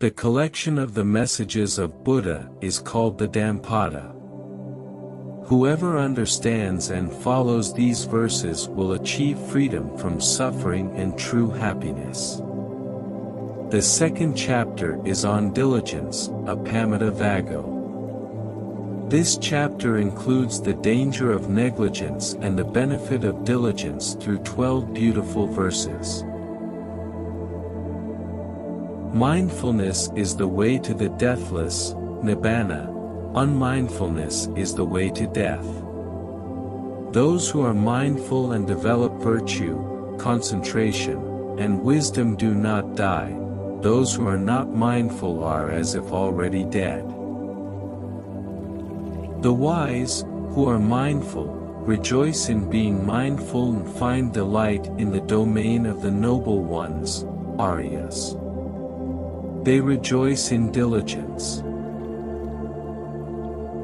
The collection of the messages of Buddha is called the Dhammpada. Whoever understands and follows these verses will achieve freedom from suffering and true happiness. The second chapter is on diligence, Appamadavagga. This chapter includes the danger of negligence and the benefit of diligence through 12 beautiful verses. Mindfulness is the way to the deathless, Nibbana. Unmindfulness is the way to death. Those who are mindful and develop virtue, concentration, and wisdom do not die. Those who are not mindful are as if already dead. The wise, who are mindful, rejoice in being mindful and find delight in the domain of the noble ones, Aryas. They rejoice in diligence.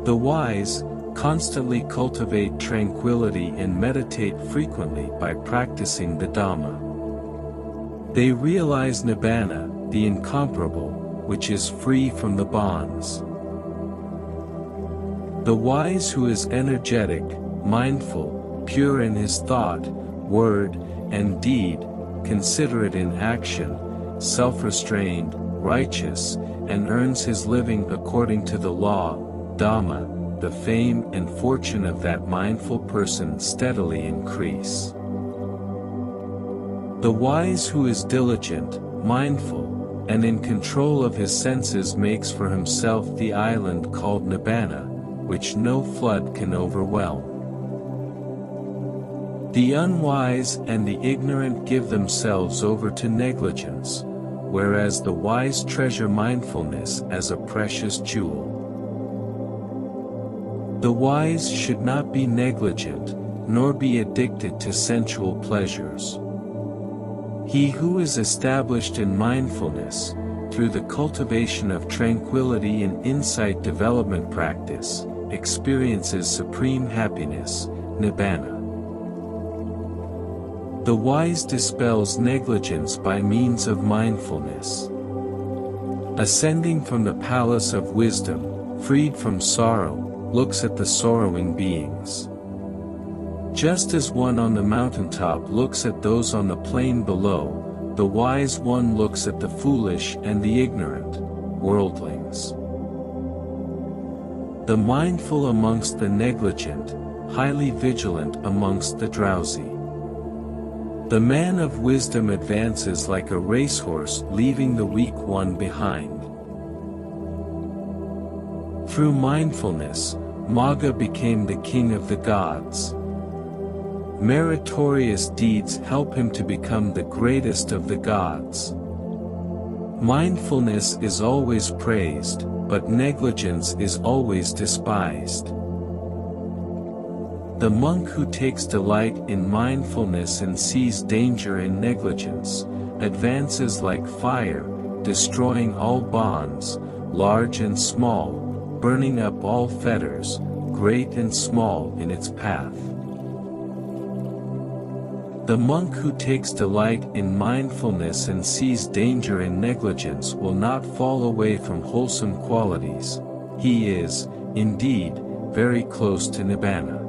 The wise constantly cultivate tranquility and meditate frequently by practicing the Dhamma. They realize Nibbana, the incomparable, which is free from the bonds. The wise who is energetic, mindful, pure in his thought, word, and deed, considerate in action, self-restrained, righteous, and earns his living according to the law, Dhamma, the fame and fortune of that mindful person steadily increase. The wise who is diligent, mindful, and in control of his senses makes for himself the island called Nibbana, which no flood can overwhelm. The unwise and the ignorant give themselves over to negligence, whereas the wise treasure mindfulness as a precious jewel. The wise should not be negligent, nor be addicted to sensual pleasures. He who is established in mindfulness, through the cultivation of tranquility and insight development practice, experiences supreme happiness, Nibbana. The wise dispels negligence by means of mindfulness. Ascending from the palace of wisdom, freed from sorrow, looks at the sorrowing beings. Just as one on the mountaintop looks at those on the plain below, the wise one looks at the foolish and the ignorant, worldlings. The mindful amongst the negligent, highly vigilant amongst the drowsy. The man of wisdom advances like a racehorse leaving the weak one behind. Through mindfulness, Magga became the king of the gods. Meritorious deeds help him to become the greatest of the gods. Mindfulness is always praised, but negligence is always despised. The monk who takes delight in mindfulness and sees danger in negligence, advances like fire, destroying all bonds, large and small, burning up all fetters, great and small in its path. The monk who takes delight in mindfulness and sees danger in negligence will not fall away from wholesome qualities. He is, indeed, very close to Nibbana.